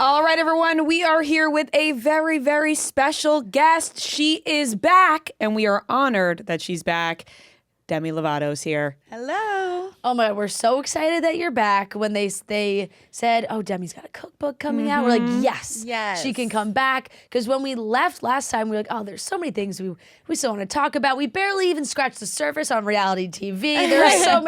All right, everyone, we are here with a very, very special guest. She is back, and we are honored that she's back. Demi Lovato's here. Hello. Oh my God, we're so excited that you're back. When they said, oh, Demi's got a cookbook coming out, we're like, yes, she can come back. Because when we left last time, we were like, oh, there's so many things we still want to talk about. We barely even scratched the surface on reality TV. There are so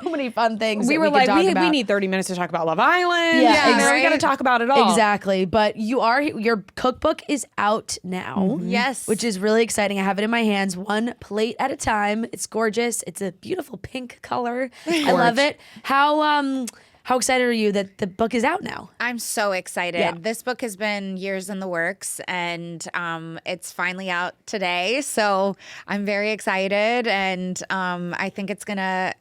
many fun things We were like, we need 30 minutes to talk about Love Island. Yeah, we got to talk about it all. Exactly. But your cookbook is out now. Yes. Which is really exciting. I have it in my hands, one plate at a time. It's gorgeous. It's a beautiful pink color. I love it. How excited are you that the book is out now? I'm so excited. Yeah. This book has been years in the works, and it's finally out today. So I'm very excited, and I think it's gonna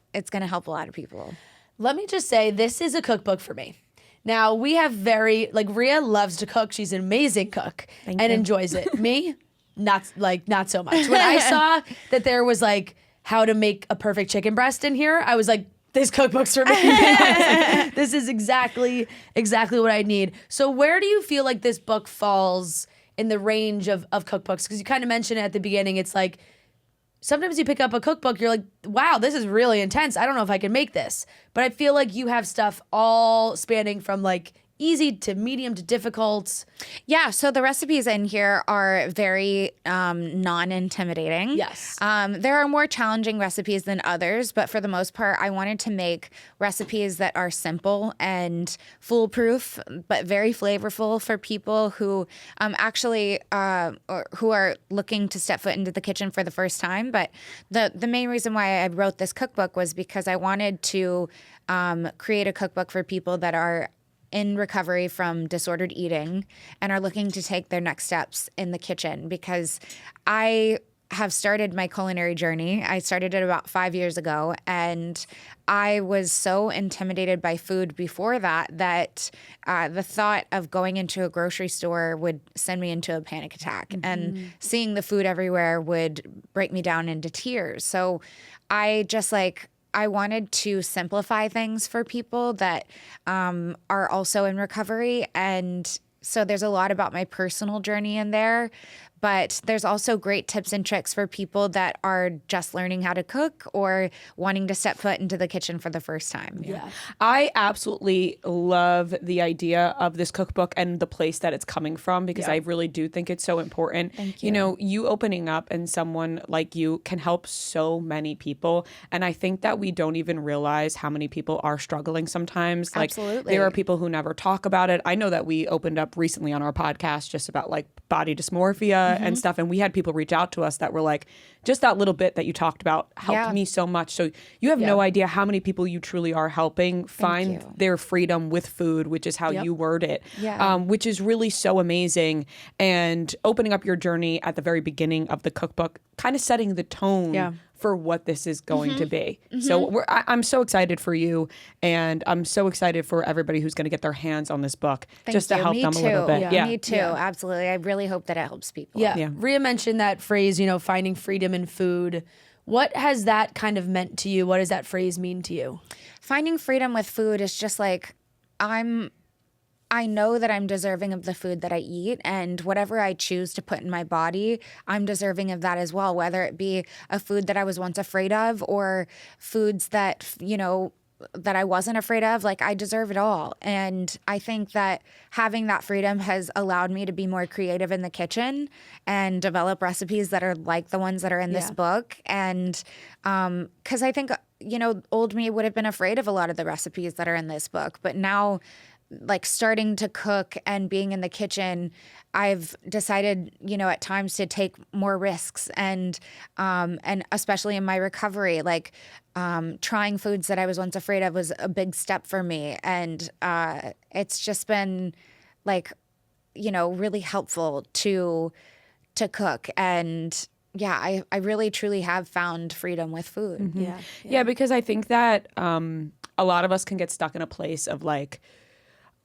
help a lot of people. Let me just say, this is a cookbook for me. Now, we have Rhea loves to cook. She's an amazing cook and enjoys it. Me, not so much. When I saw that there was how to make a perfect chicken breast in here, I was like, this cookbook's for me. This is exactly what I need. So where do you feel like this book falls in the range of cookbooks? Because you kind of mentioned it at the beginning. It's like, sometimes you pick up a cookbook, you're like, wow, this is really intense. I don't know if I can make this. But I feel like you have stuff all spanning from easy to medium to difficult. Yeah, so the recipes in here are very non-intimidating. Yes. There are more challenging recipes than others, but for the most part, I wanted to make recipes that are simple and foolproof, but very flavorful for people who or who are looking to step foot into the kitchen for the first time. But the main reason why I wrote this cookbook was because I wanted to create a cookbook for people that are in recovery from disordered eating and are looking to take their next steps in the kitchen, because I have started my culinary journey. I started it about 5 years ago, and I was so intimidated by food before that the thought of going into a grocery store would send me into a panic attack, and seeing the food everywhere would break me down into tears. So I wanted to simplify things for people that are also in recovery. And so there's a lot about my personal journey in there. But there's also great tips and tricks for people that are just learning how to cook or wanting to step foot into the kitchen for the first time. Yeah. I absolutely love the idea of this cookbook and the place that it's coming from, because I really do think it's so important. Thank you. You know, you opening up and someone like you can help so many people. And I think that we don't even realize how many people are struggling sometimes. Absolutely. There are people who never talk about it. I know that we opened up recently on our podcast just about body dysmorphia and stuff. And we had people reach out to us that were like, just that little bit that you talked about helped me so much. So you have no idea how many people you truly are helping find their freedom with food, which is how you word it, which is really so amazing. And opening up your journey at the very beginning of the cookbook, kind of setting the tone for what this is going to be. So I'm so excited for you, and I'm so excited for everybody who's going to get their hands on this book just to help them a little bit. Me too. Absolutely. I really hope that it helps people. Yeah. Rhea mentioned that phrase, finding freedom in food. What has that kind of meant to you? What does that phrase mean to you? Finding freedom with food is just I know that I'm deserving of the food that I eat, and whatever I choose to put in my body, I'm deserving of that as well, whether it be a food that I was once afraid of or foods that, that I wasn't afraid of. I deserve it all. And I think that having that freedom has allowed me to be more creative in the kitchen and develop recipes that are like the ones that are in this book. And because I think, old me would have been afraid of a lot of the recipes that are in this book. But now, starting to cook and being in the kitchen, I've decided, at times to take more risks, and especially in my recovery, trying foods that I was once afraid of was a big step for me. And it's just been really helpful to cook. And I really truly have found freedom with food. Yeah, because I think that a lot of us can get stuck in a place of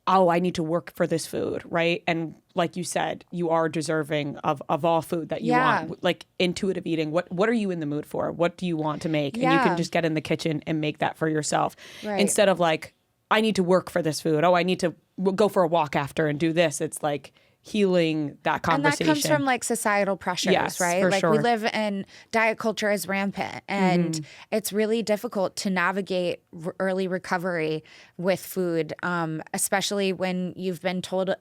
oh, I need to work for this food, right? And like you said, you are deserving of all food that you want. Intuitive eating, what are you in the mood for? What do you want to make? And you can just get in the kitchen and make that for yourself. Right. Instead of I need to work for this food. Oh, I need to go for a walk after and do this. It's like healing that conversation. And that comes from like societal pressures, yes, right? For like sure. we live in diet culture is rampant, and it's really difficult to navigate early recovery with food, especially when you've been told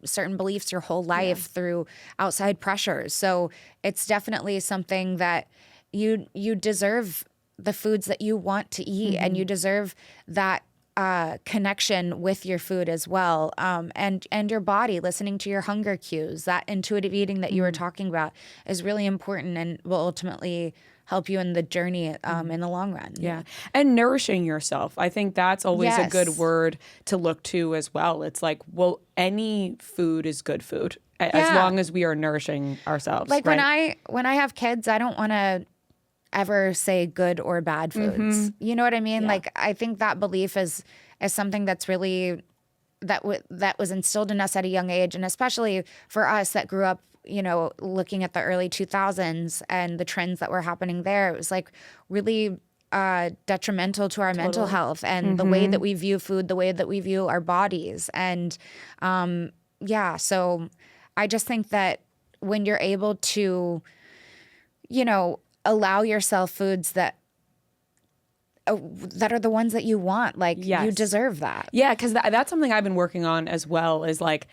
certain beliefs your whole life through outside pressures. So it's definitely something that you deserve the foods that you want to eat, and you deserve that connection with your food as well, and your body, listening to your hunger cues. That intuitive eating that you were talking about is really important and will ultimately help you in the journey in the long run. Yeah. And nourishing yourself. I think that's always a good Yes. word to look to as well. It's like, well, any food is good food as Yeah. long as we are nourishing ourselves. Like right? when I have kids, I don't want to ever say good or bad foods. You know what I mean? Like I think that belief is something that's really that was instilled in us at a young age, and especially for us that grew up, you know, looking at the early 2000s and the trends that were happening there. It was like really detrimental to our mental health and the way that we view food, the way that we view our bodies. And so I just think that when you're able to, you know, allow yourself foods that are the ones that you want, like you deserve that. Yeah, because that's something I've been working on as well, is like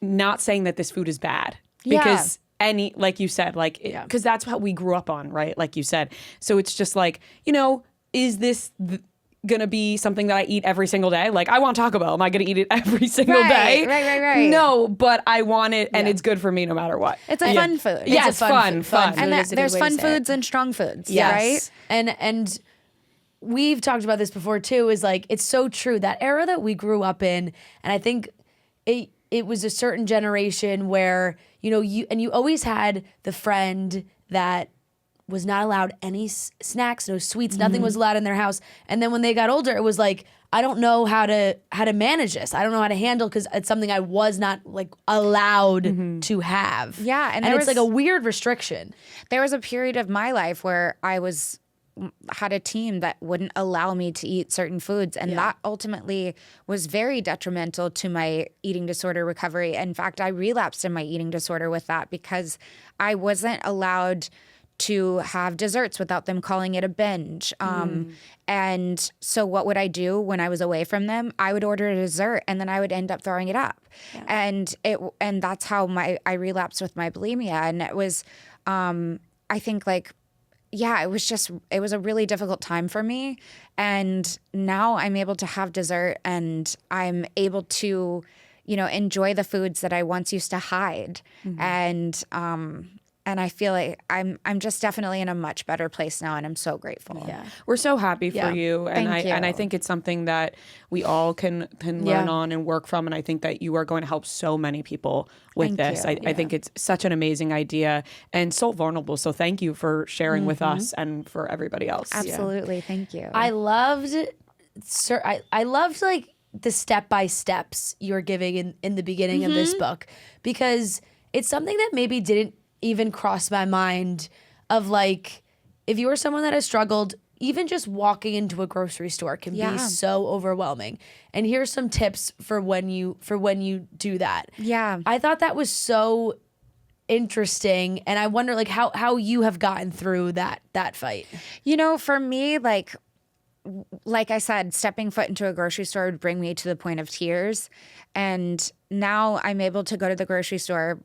not saying that this food is bad. Because like you said, like, because that's what we grew up on, right? Like you said. So it's just like, you know, is this going to be something that I eat every single day? Like, I want Taco Bell. Am I going to eat it every single day? Right. No, but I want it, and it's good for me no matter what. It's a fun food. Yeah, it's fun. And there's fun foods and strong foods, right? And we've talked about this before too, is like, it's so true, that era that we grew up in, and I think it was a certain generation where, you know, you always had the friend that was not allowed any snacks, no sweets, nothing was allowed in their house. And then when they got older, it was like, I don't know how to manage this. I don't know how to handle, because it's something I was not like allowed to have. Yeah, and it's like a weird restriction. There was a period of my life where I had a team that wouldn't allow me to eat certain foods, and that ultimately was very detrimental to my eating disorder recovery. In fact, I relapsed in my eating disorder with that, because I wasn't allowed to have desserts without them calling it a binge. And so what would I do when I was away from them? I would order a dessert, and then I would end up throwing it up. And that's how I relapsed with my bulimia. And it was, I think, like, it was a really difficult time for me. And now I'm able to have dessert, and I'm able to, you know, enjoy the foods that I once used to hide. And I feel like I'm just definitely in a much better place now, and I'm so grateful. Yeah, we're so happy for you, and Thank you. I think it's something that we all can learn on and work from, and I think that you are going to help so many people with this. I think it's such an amazing idea and so vulnerable. So thank you for sharing with us and for everybody else. Absolutely, thank you. I loved like the step-by-steps you're giving in the beginning of this book, because it's something that maybe didn't even cross my mind, of like, if you are someone that has struggled, even just walking into a grocery store can be so overwhelming. And here's some tips for when you do that. Yeah. I thought that was so interesting, and I wonder like how you have gotten through that fight. You know, for me, like I said, stepping foot into a grocery store would bring me to the point of tears. And now I'm able to go to the grocery store.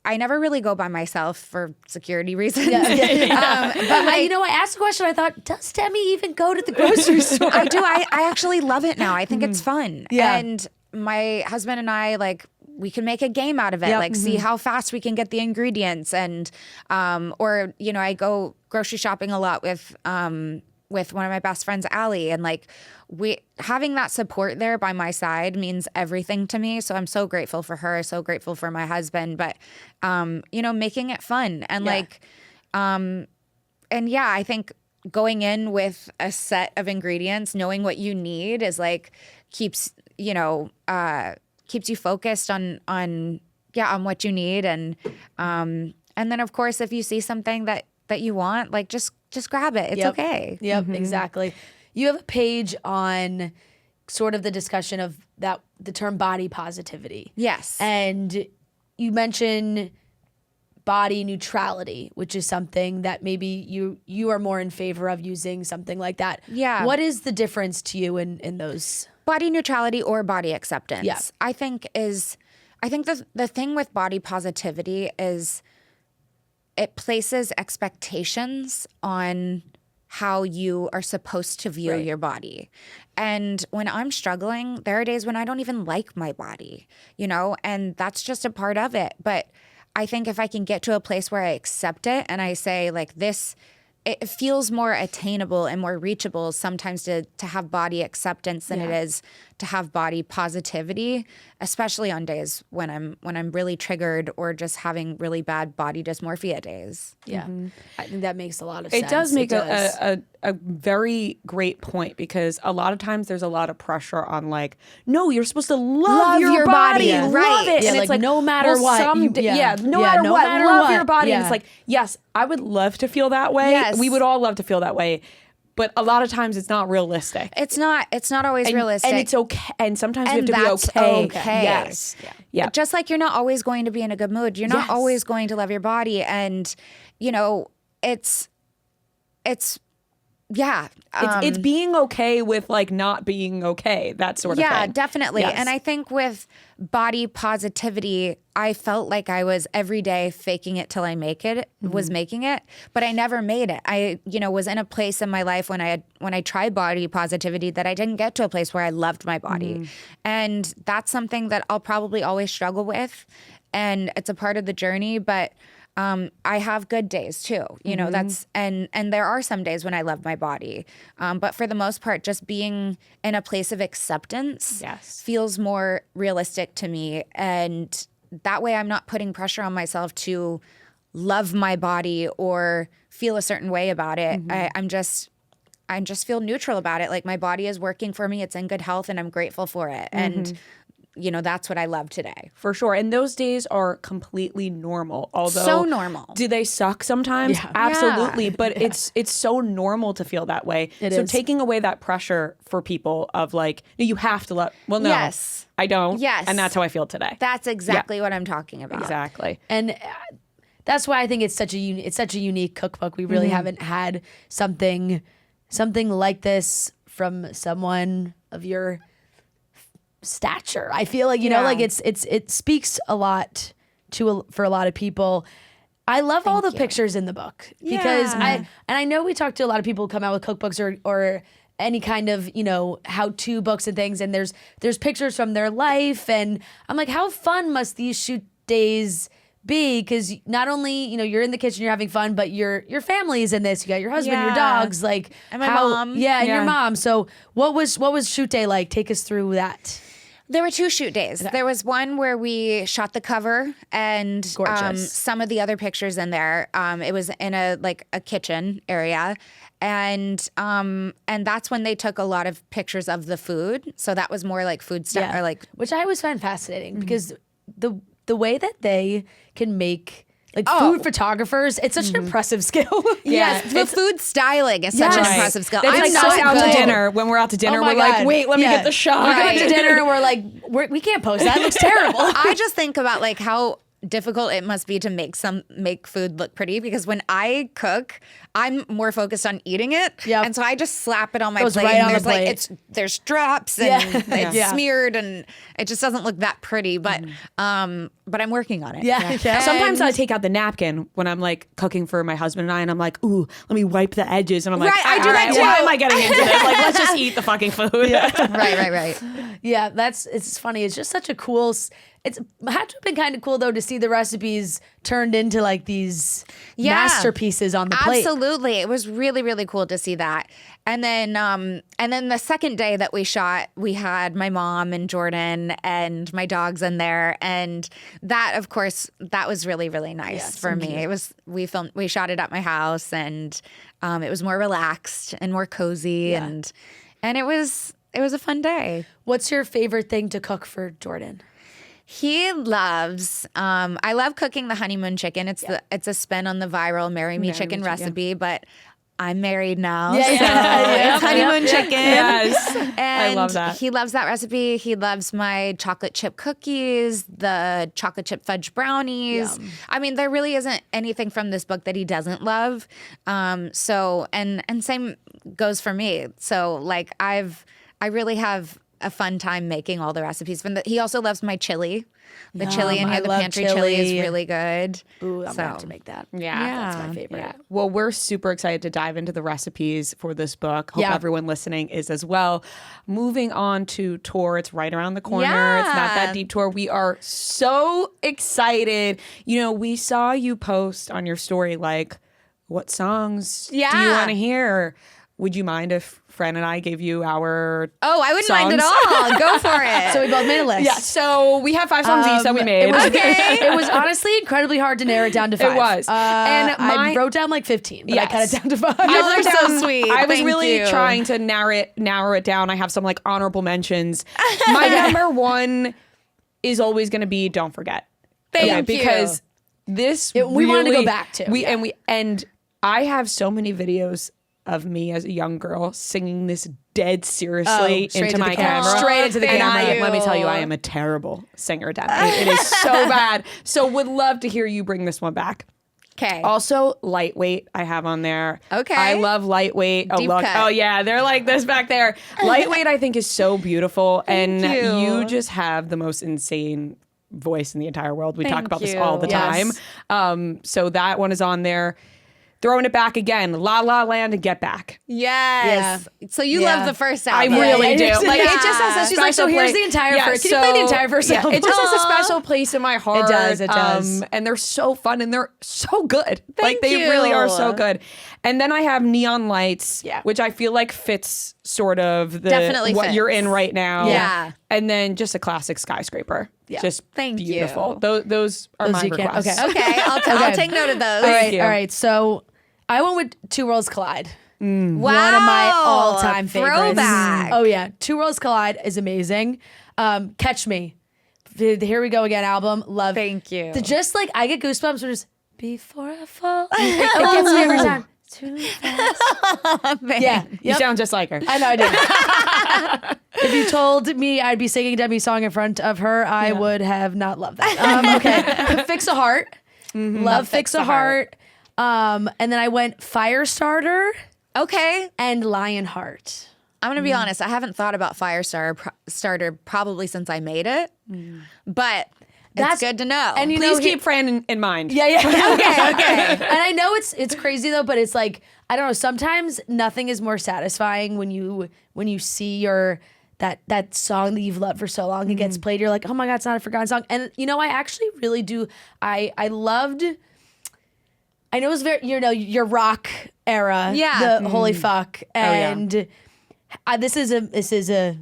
I never really go by myself for security reasons. But I asked a question. I thought, does Demi even go to the grocery store? I do. I actually love it now. I think it's fun. Yeah. And my husband and I, like, we can make a game out of it. Like, see how fast we can get the ingredients. And, or, you know, I go grocery shopping a lot with one of my best friends, Allie, and like having that support there by my side means everything to me. So I'm so grateful for her, so grateful for my husband, but you know, making it fun and I think going in with a set of ingredients, knowing what you need is like keeps you focused on what you need, and then of course if you see something that you want, like just grab it. It's okay. Yep, exactly. You have a page on sort of the discussion of that the term body positivity. Yes. And you mentioned body neutrality, which is something that maybe you are more in favor of using something like that. Yeah. What is the difference to you in those? Body neutrality or body acceptance. Yeah. I think the thing with body positivity is it places expectations on how you are supposed to view your body. And when I'm struggling, there are days when I don't even like my body, and that's just a part of it. But I think if I can get to a place where I accept it and I say like this, it feels more attainable and more reachable sometimes to have body acceptance than it is to have body positivity, especially on days when I'm really triggered or just having really bad body dysmorphia days. Yeah. I think that makes a lot of sense. It does make a very great point, because a lot of times there's a lot of pressure on like, no, you're supposed to love your body. Yeah. Love Right. it. Yeah, And it's like, like, no matter what, no matter what, love your body. And it's like, yes, I would love to feel that way. Yes. We would all love to feel that way. But a lot of times it's not realistic. It's not always realistic. And it's okay. And sometimes we have And to be that's okay. okay. Yes. Yeah. Just like you're not always going to be in a good mood. You're not always going to love your body. And, it's It's being okay with like not being okay, that sort of thing. Yeah, definitely. Yes. And I think with body positivity, I felt like I was every day faking it till I was making it, but I never made it. I, was in a place in my life when I tried body positivity that I didn't get to a place where I loved my body. And that's something that I'll probably always struggle with. And it's a part of the journey, but I have good days too, that's, and there are some days when I love my body. But for the most part, just being in a place of acceptance feels more realistic to me. And that way I'm not putting pressure on myself to love my body or feel a certain way about it. I just feel neutral about it. Like my body is working for me. It's in good health and I'm grateful for it. And that's what I love today. For sure. And those days are completely normal. Although So normal. Do they suck sometimes? Yeah. Absolutely. But it's so normal to feel that way. It so is. taking away that pressure for people of like, no, you have to love. Well, no, Yes. I don't. Yes. And that's how I feel today. That's exactly what I'm talking about. Exactly. And that's why I think it's such a unique cookbook. We really haven't had something like this from someone of your stature. I feel like like it speaks a lot for a lot of people. I love all the pictures in the book because I know we talked to a lot of people who come out with cookbooks or any kind of how-to books and things, and there's pictures from their life, and I'm like, how fun must these shoot days be? Because not only you're in the kitchen, you're having fun, but your family is in this. You got your husband, your dogs, like and my mom. and your mom. So what was shoot day like? Take us through that. There were 2 shoot days. There was one where we shot the cover and some of the other pictures in there. It was in a kitchen area, and that's when they took a lot of pictures of the food. So that was more like food stuff, or which I always find fascinating because the way that they can make. Food photographers, it's such an impressive skill. Yes, the food styling is such an impressive skill. That's like us out to dinner. When we're out to dinner, we're like, wait, let me get the shot. We're going to dinner and we're like, we can't post that. It looks terrible. I just think about how difficult it must be to make food look pretty, because when I cook, I'm more focused on eating it. Yep. And so I just slap it on my Goes plate. right and on the there's plate. there's drops and it's smeared and it just doesn't look that pretty. But I'm working on it. Yeah. Sometimes I take out the napkin when I'm like cooking for my husband and I, and I'm like, ooh, let me wipe the edges. And I'm like, I do that too. Why am I getting into this? Like, let's just eat the fucking food. Right. Yeah, it's funny. It's just such a cool. It had to have been kind of cool though to see the recipes turned into these masterpieces on the plate. Absolutely, it was really, really cool to see that. And then the second day that we shot, we had my mom and Jordan and my dogs in there, and that, of course, that was really, really nice for me. It was we shot it at my house, and it was more relaxed and more cozy, and it was a fun day. What's your favorite thing to cook for Jordan? He loves. I love cooking the honeymoon chicken. It's a spin on the viral "Marry Me" chicken recipe, but I'm married now. Yeah, yeah. It's honeymoon chicken. Yes. And I love that. he loves that recipe. He loves my chocolate chip cookies, the chocolate chip fudge brownies. Yum. I mean, there really isn't anything from this book that he doesn't love. So same goes for me. So like I really have a fun time making all the recipes. He also loves my chili. The chili in I here, the love pantry chili is really good. Ooh, I'm gonna have to make that. Yeah. That's my favorite. Yeah. Well, we're super excited to dive into the recipes for this book. Hope Yeah. everyone listening is as well. Moving on to tour. It's right around the corner. It's not that deep tour. We are so excited. You know, we saw you post on your story, like, what songs do you want to hear? Would you mind if Fran and I gave you our I wouldn't songs? mind at all. Go for it. So we both made a list. Yeah, so we have 5 songs each that we made. It was honestly incredibly hard to narrow it down to 5. It was. And And I my- wrote down like 15, but I Yes. cut it down to 5. You are so sweet. I was Thank really you. trying to narrow it down. I have some like honorable mentions. My number 1 is always going to be "Don't Forget." Thank you. Because this we wanted to go really- back to, and I have so many videos of me as a young girl singing this dead seriously straight into to the my camera. camera. Straight into the And camera. let me tell you, I am a terrible singer, Demi. It is so bad. So would love to hear you bring this one back. Okay. Also, Lightweight I have on there. Okay. I love Lightweight. Oh, Deep look. cut. Oh, yeah. They're like this back there. Lightweight I think is so beautiful. and you. you just have the most insane voice in the entire world. We talk Thank about this you. all the Yes. time. So that one is on there. Throwing it back again. La La Land and Get Back. Yes. So you Yeah. love the first I album. really do. Yeah. Like it just has a She's special like, so here's place. the entire first. Can you play the entire first album? It just has a Aw. special place in my heart. It does. And they're so fun and they're so good. Thank they you. really are so good. And then I have Neon Lights, Yeah. which I feel like fits sort of Definitely what fits. you're in right now. Yeah. And then just a classic Skyscraper. Yeah. Just Thank you. beautiful. Those are Those my you can- requests. okay. Okay, I'll take note of those. All right, you. all right. So I went with Two Worlds Collide. Wow. One of my all-time favorites. Throwback. Oh yeah, Two Worlds Collide is amazing. Catch Me, the Here We Go Again album. Love. Thank you. Just like I get goosebumps when just before I fall. It gets me every time. Too fast. Yeah. You Yep. sound just like her. I know I do. If you told me I'd be singing Demi's song in front of her, I would have not loved that. Okay. Fix a Heart. Love Fix a Heart. And then I went Firestarter Okay. and Lionheart. I'm going to be honest. I haven't thought about Starter probably since I made it, but That's it's good to know. And you Please know, keep Fran in mind. Yeah, yeah. Okay. And I know it's crazy though, but it's like I don't know. Sometimes nothing is more satisfying when you see your that song that you've loved for so long. It gets played. You're like, oh my god, it's not a forgotten song. And you know, I actually really do. I loved. I know it was very your rock era. Yeah. The Holy Fuck and this is a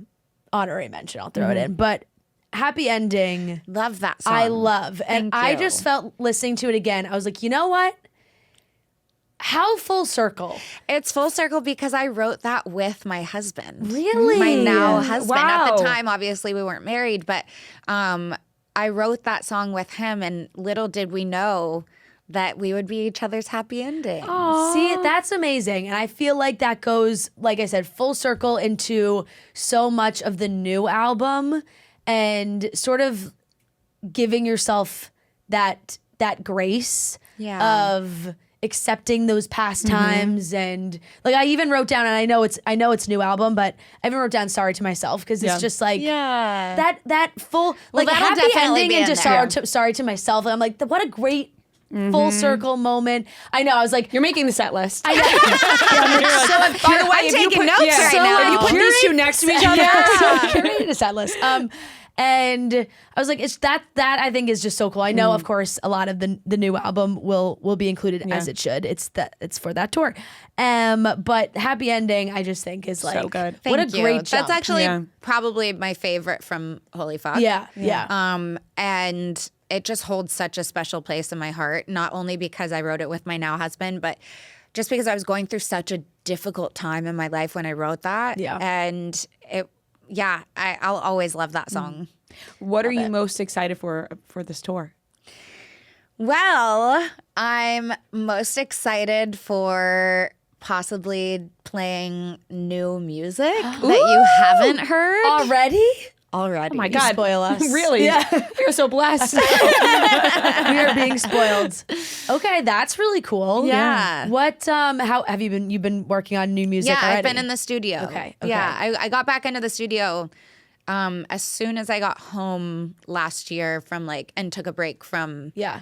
honorary mention. I'll throw it in, but. Happy Ending. Love that song. I love. And Thank I you. just felt listening to it again, I was like, you know what? How full circle. It's full circle because I wrote that with my husband. Really? My now husband. At Wow. the time, obviously, we weren't married, but I wrote that song with him, and little did we know that we would be each other's happy ending. See, that's amazing. And I feel like that goes, like I said, full circle into so much of the new album and sort of giving yourself that grace Yeah. of accepting those past times. And like I even wrote down, and I know it's new album, but I even wrote down Sorry to Myself because it's just like Yeah. that full like that'll happy definitely ending be into in there. sorry to myself. I'm like, what a great full circle moment. I know. I was like, You're making the set list. I know. Yeah, I'm like, By the way, I'm if you taking put- notes yeah. right So, now. you put these two next to each other. yeah, so curated a set list. And I was like, it's that I think is just so cool. I know, of course, a lot of the new album will be included as it should. It's for that tour. But Happy Ending, I just think is like good. what a Thank you. great jump. That's actually Yeah. probably my favorite from Holy Fuck. yeah. And it just holds such a special place in my heart, not only because I wrote it with my now husband, but just because I was going through such a difficult time in my life when I wrote that. Yeah. And I'll always love that song. What are you most excited for this tour? Well, I'm most excited for possibly playing new music that you haven't heard Already? already. Oh my God. Spoil us. Really? Yeah. You're so blessed. We are being spoiled. Okay, that's really cool. Yeah. What how have you been you've been working on new music Yeah, already? I've been in the studio. Okay. Yeah, I got back into the studio as soon as I got home last year from and took a break from Yeah.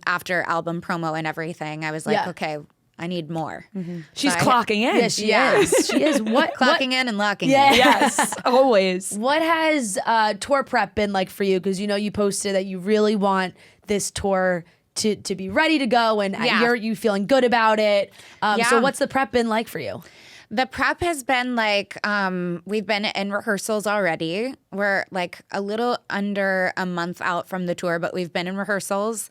after album promo and everything. I was like, Yeah. okay, I need more. She's So clocking in. Yeah, she is. She is. Clocking in and locking Yeah. in. Yes, always. What has tour prep been like for you? Because you posted that you really want this tour to be ready to go, and Yeah. you feeling good about it. So Yeah. what's the prep been like for you? The prep has been we've been in rehearsals already. We're a little under a month out from the tour, but we've been in rehearsals.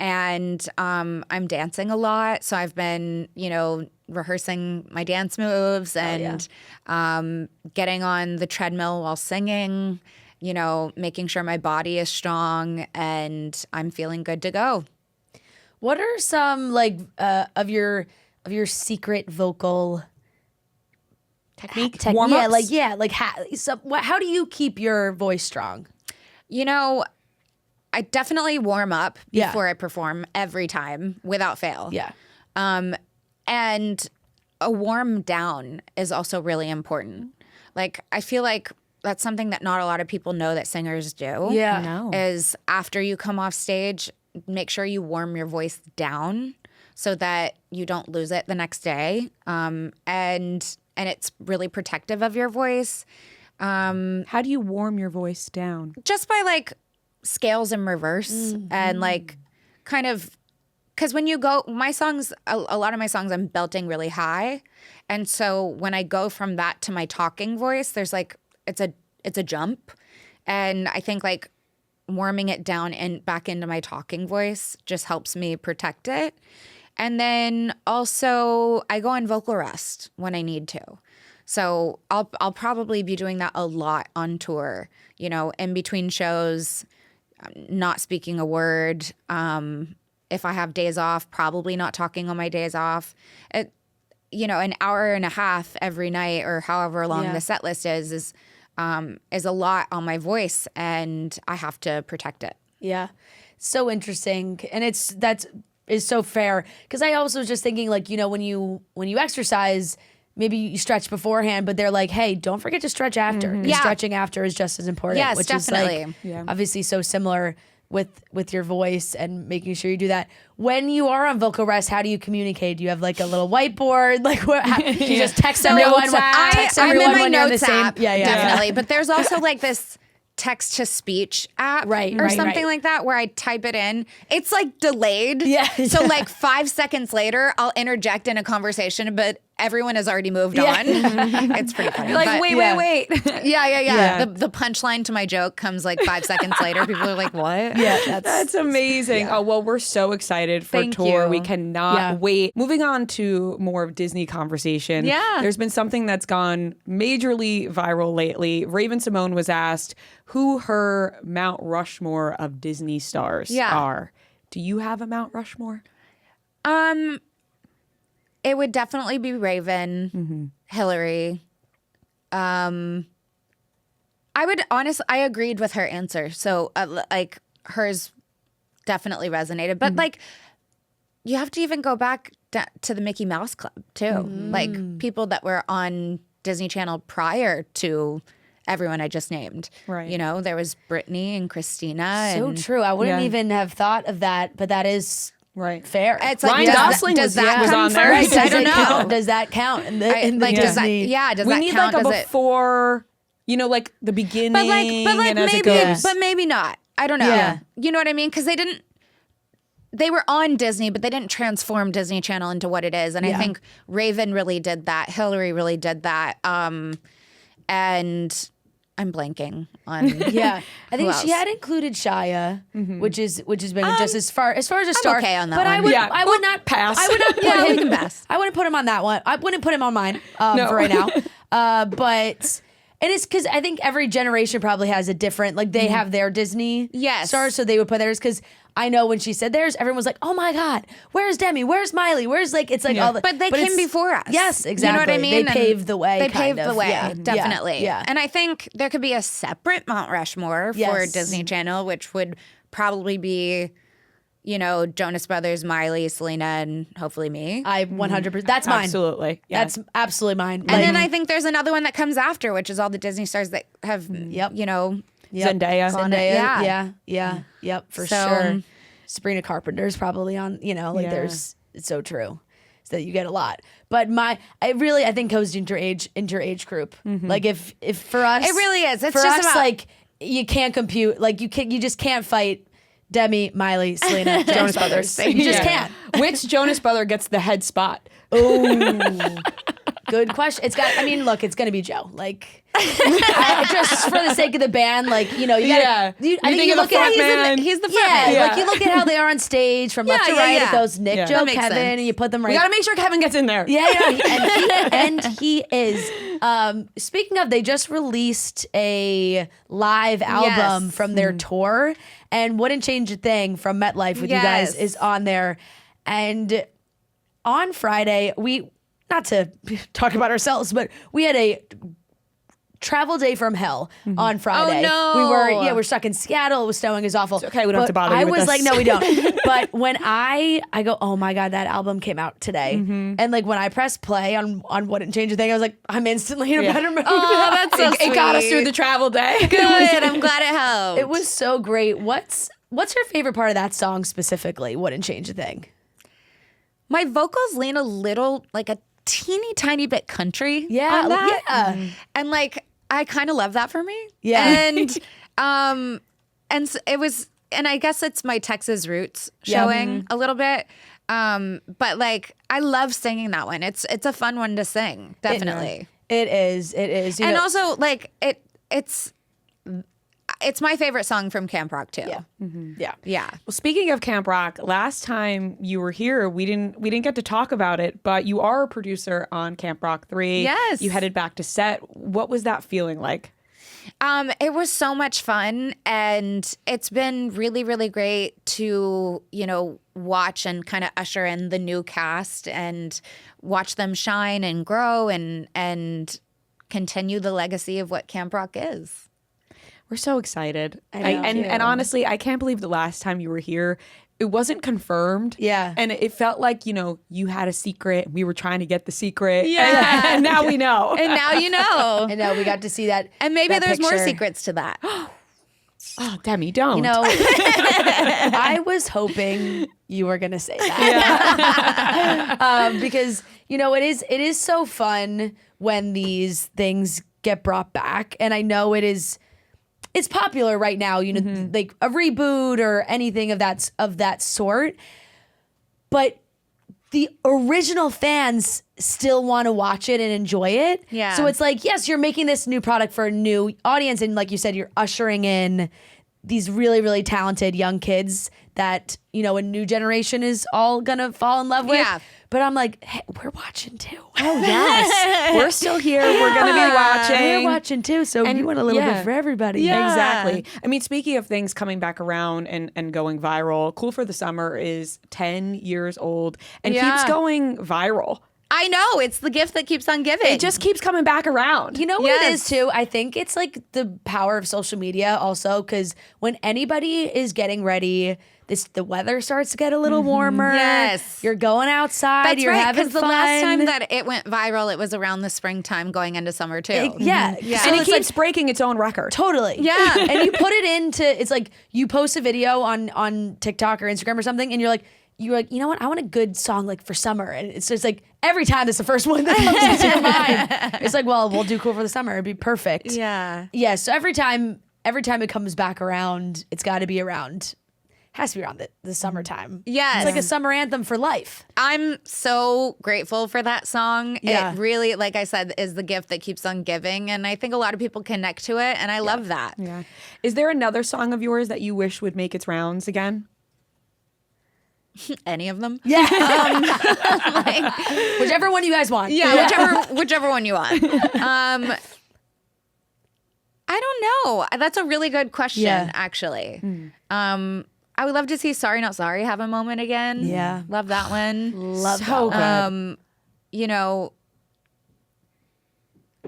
And I'm dancing a lot. So I've been, rehearsing my dance moves and getting on the treadmill while singing, making sure my body is strong and I'm feeling good to go. What are some of your secret vocal Technique? Yeah, Warm-ups? how do you keep your voice strong? I definitely warm up Yeah. before I perform every time without fail. Yeah. And a warm down is also really important. I feel like that's something that not a lot of people know that singers do. Yeah. No. Is after you come off stage, make sure you warm your voice down so that you don't lose it the next day. And it's really protective of your voice. How do you warm your voice down? Just by scales in reverse and kind of because when you go my songs a lot of my songs I'm belting really high, and so when I go from that to my talking voice there's it's a jump, and I think warming it down and back into my talking voice just helps me protect it. And then also I go on vocal rest when I need to. So I'll probably be doing that a lot on tour, in between shows, not speaking a word. If I have days off, probably not talking on my days off. An hour and a half every night or however long the set list is a lot on my voice, and I have to protect it. Yeah. So interesting. And that is so fair. Because I also was just thinking when you exercise, maybe you stretch beforehand, but they're like, hey, don't forget to stretch after. 'Cause Yeah. stretching after is just as important. Yes, which definitely. is obviously so similar with your voice and making sure you do that. When you are on vocal rest, how do you communicate? Do you have a little whiteboard? Do you just text everyone? I'm in my when you're on the notes same- app, Yeah. definitely. But there's also this text to speech app or something like that where I type it in. It's delayed. Yeah. So 5 seconds later, I'll interject in a conversation, but everyone has already moved on. It's pretty funny. But- wait. Yeah. The punchline to my joke comes 5 seconds later. People are like, what? Yeah, That's amazing. Oh, well, we're so excited for Thank tour. you. We cannot wait. Moving on to more of Disney conversation. Yeah. There's been something that's gone majorly viral lately. Raven Simone was asked who her Mount Rushmore of Disney stars are. Do you have a Mount Rushmore? It would definitely be Raven, Hillary. I agreed with her answer. So hers definitely resonated. But you have to even go back to the Mickey Mouse Club too. People that were on Disney Channel prior to everyone I just named. Right. There was Brittany and Christina. So true. I wouldn't even have thought of that, but that is Right. fair. It's Ryan Gosling does that was come on there. first? I don't know. Does that count in the Does that, Disney? does We that need count? a Does it? before, the beginning But and as maybe, it goes. but maybe not. I don't know. Yeah. You know what I mean? Because they were on Disney, but they didn't transform Disney Channel into what it is. And I think Raven really did that. Hillary really did that. And I'm blanking on. Yeah, I think Who she else? had included Shia, which has been just as far as a star. okay on that but one. I would not pass. I would not put Yeah, him. we can pass. I wouldn't put him on that one. I wouldn't put him on mine for right now. But And it's because I think every generation probably has a different, like they have their Disney stars, so they would put theirs. Because I know when she said theirs, everyone was like, "Oh my God, where's Demi? Where's Miley? Where's like?" It's like all the. But they came before us. Yes, exactly. You know what I mean? They paved the way. They paved the way, Yeah. definitely. Yeah. And I think there could be a separate Mount Rushmore for Disney Channel, which would probably be, you know, Jonas Brothers, Miley, Selena, and hopefully me. I 100%. That's mine. Absolutely. Yeah. That's absolutely mine. And then I think there's another one that comes after, which is all the Disney stars that have, you know, Zendaya. Yep, for So- sure. Sabrina Carpenter's probably on, you know, like there's, it's so true. So that you get a lot. But I think goes into your age group. Like if for us. It really is. It's for just us, about, like you can't compute, like you just can't fight Demi, Miley, Selena, Jonas Brothers. You just can't. Which Jonas Brother gets the head spot? Oh, good question. It's going to be Joe. Like, just for the sake of the band, like, you know, you gotta, I think you look at he's the front man. like you look at how they are on stage from left to right. It goes Nick, Joe, That Kevin, makes sense. and you put them right. We gotta make sure Kevin gets in there. And he is. Speaking of, they just released a live album from their tour, and Wouldn't Change a Thing from MetLife with you guys is on there. And on Friday, not to talk about ourselves, but we had a travel day from hell on Friday. Oh, no. We're stuck in Seattle. It was snowing. It was awful. It's okay, we don't have to bother you I with was this. like, no, we don't. But when I go, oh my God, that album came out today. And like when I pressed play on Wouldn't Change a Thing, I was like, I'm instantly in a better mood. Oh, that's so sweet. It got us through the travel day. Good. I'm glad it helped. It was so great. What's your favorite part of that song specifically? Wouldn't Change a Thing. My vocals lean a little, like a teeny tiny bit country. Yeah, on that. yeah. And like I kind of love that for me. Yeah. And it was, and I guess it's my Texas roots showing a little bit. But like I love singing that one. It's a fun one to sing, definitely. It is. You And know- also like it's my favorite song from Camp Rock too. Yeah. Yeah. Well, speaking of Camp Rock, last time you were here, we didn't get to talk about it, but you are a producer on Camp Rock 3. Yes. You headed back to set. What was that feeling like? It was so much fun, and it's been really, really great to, you know, watch and kind of usher in the new cast and watch them shine and grow and continue the legacy of what Camp Rock is. We're so excited. I know. And honestly, I can't believe the last time you were here, it wasn't confirmed. Yeah. And it felt like, you know, you had a secret. We were trying to get the secret. Yeah. And now we know. And now you know. I know we got to see that. And maybe that there's more picture. secrets to that. Oh, Demi, don't. You know, I was hoping you were going to say that. Because, you know, it is so fun when these things get brought back. And I know it's popular right now, you know, like a reboot or anything of that sort. But the original fans still want to watch it and enjoy it. Yeah. So it's like, yes, you're making this new product for a new audience. And like you said, you're ushering in these really, really talented young kids that, you know, a new generation is all going to fall in love with. Yeah. But I'm like, hey, we're watching too. Oh, yes. We're still here. We're going to be watching. We're watching too. So you want a little bit for everybody. Yeah. Exactly. I mean, speaking of things coming back around and going viral, Cool for the Summer is 10 years old and keeps going viral. I know. It's the gift that keeps on giving. It just keeps coming back around. You know what it is too? I think it's like the power of social media also, because when anybody is getting ready, the weather starts to get a little warmer. Yes. You're going outside. That's you're right, having because fun. the last time that it went viral, it was around the springtime going into summer too. Yeah. Yeah. So And it it's keeps like, breaking its own record. totally. Yeah. And you put it into, it's like you post a video on TikTok or Instagram or something, and you're like, you know what? I want a good song like for summer. And it's just like every time that's the first one that comes into your mind. It's like, well, we'll do Cool for the Summer. It'd be perfect. Yeah. Yeah. So every time it comes back around, it's got to be around. Has to be around the summertime. Yes. It's like a summer anthem for life. I'm so grateful for that song. Yeah. It really, like I said, is the gift that keeps on giving. And I think a lot of people connect to it. And I love that. Yeah. Is there another song of yours that you wish would make its rounds again? Any of them? Yeah. Whichever one you guys want. Yeah, whichever one you want. I don't know. That's a really good question, actually. I would love to see Sorry Not Sorry have a moment again. Yeah. Love that one. Love so that good. You know,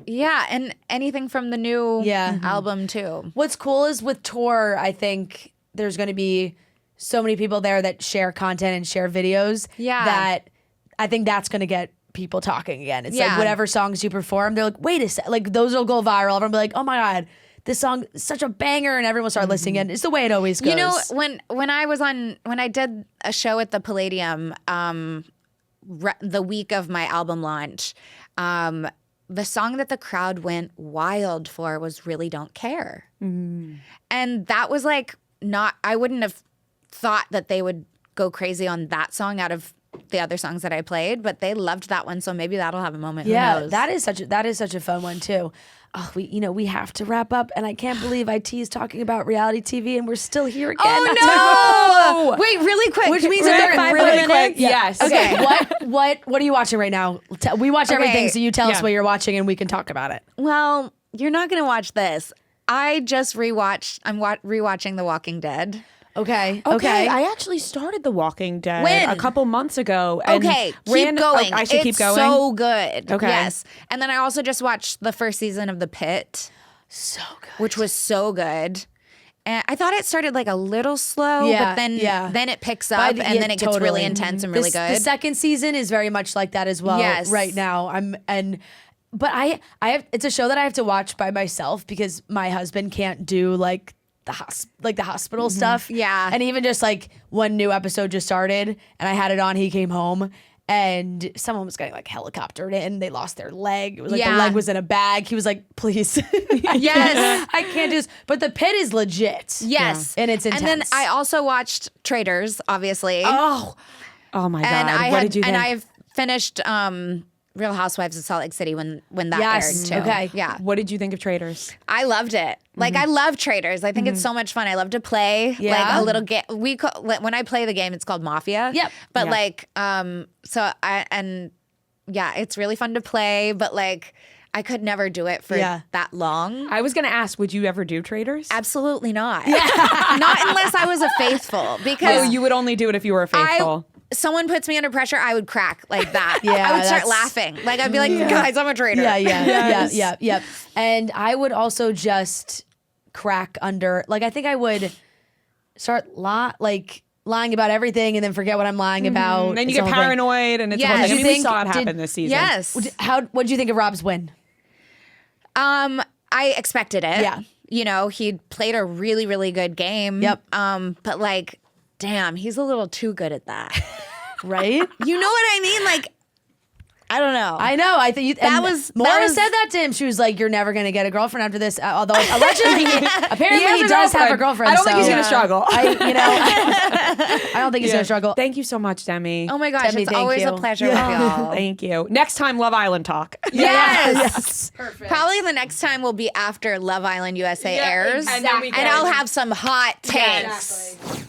yeah, and anything from the new album too. What's cool is with tour, I think there's going to be so many people there that share content and share videos that I think that's going to get people talking again. It's like whatever songs you perform, they're like, wait a sec, like those will go viral. Everyone will be like, oh my God, this song is such a banger, and everyone will start listening. And it's the way it always goes. You know, when I did a show at the Palladium the week of my album launch, the song that the crowd went wild for was Really Don't Care. And that was like I wouldn't have thought that they would go crazy on that song out of the other songs that I played, but they loved that one, so maybe that'll have a moment. Yeah, Who knows? that is such a fun one too. Oh, we have to wrap up, and I can't believe IT is talking about reality TV, and we're still here again. Oh no! Wait, really quick. Which means really, that they're really quick. Yeah. Yes. Okay. What are you watching right now? We watch everything, so you tell us Yeah. what you're watching, and we can talk about it. Well, you're not gonna watch this. I just rewatched. I'm rewatching The Walking Dead. Okay. I actually started The Walking Dead When? a couple months ago. And Okay, keep going. I should keep going. So good. Okay. Yes. And then I also just watched the first season of The Pit, So good. which was so good. And I thought it started like a little slow, Yeah, but then it picks up By and then it gets totally. really intense and really good. The second season is very much like that as well. Yes. Right now, but I have. It's a show that I have to watch by myself because my husband can't do like the hospital stuff. Yeah. And even just like one new episode just started and I had it on, he came home and someone was getting like helicoptered in. They lost their leg. It was like the leg was in a bag. He was like, please. Yes. I can't do this. But The Pit is legit. Yes. And it's intense. And then I also watched Traitors, obviously. Oh my God. And What did you think? And I've finished Real Housewives of Salt Lake City when that aired too. Okay. Yeah. What did you think of Traitors? I loved it. Like I love Traitors. I think it's so much fun. I love to play Yeah. like a little game. When I play the game, it's called Mafia. Yep. But Yeah. it's really fun to play. But like I could never do it for that long. I was going to ask, would you ever do Traitors? Absolutely not. Not unless I was a faithful. Because Oh, you would only do it if you were a faithful. someone puts me under pressure, I would crack like that. Yeah, I would start that's- laughing. Like I'd be like, guys, I'm a traitor. Yeah. And I would also just crack under, like, I think I would start lying about everything and then forget what I'm lying about. And then you It's a get whole thing. paranoid and it's a whole Yes. thing. I You mean, we think- saw it happen did- this season. Yes. What did you think of Rob's win? I expected it. Yeah. You know, he played a really, really good game. Yep. But like, damn, he's a little too good at that. Right? You know what I mean? Like, I don't know. I know. I think That was- Maura said that to him. She was like, "You're never gonna get a girlfriend after this." Although allegedly, apparently he does have a girlfriend. I don't think he's so- going to struggle. I don't think he's gonna struggle. Thank you so much, Demi. Oh my gosh, Demi, it's thank always you. a pleasure with y'all. Thank you. Next time, Love Island talk. Yes. Probably the next time will be after Love Island USA airs. and then we And get I'll into- have some hot takes. Exactly.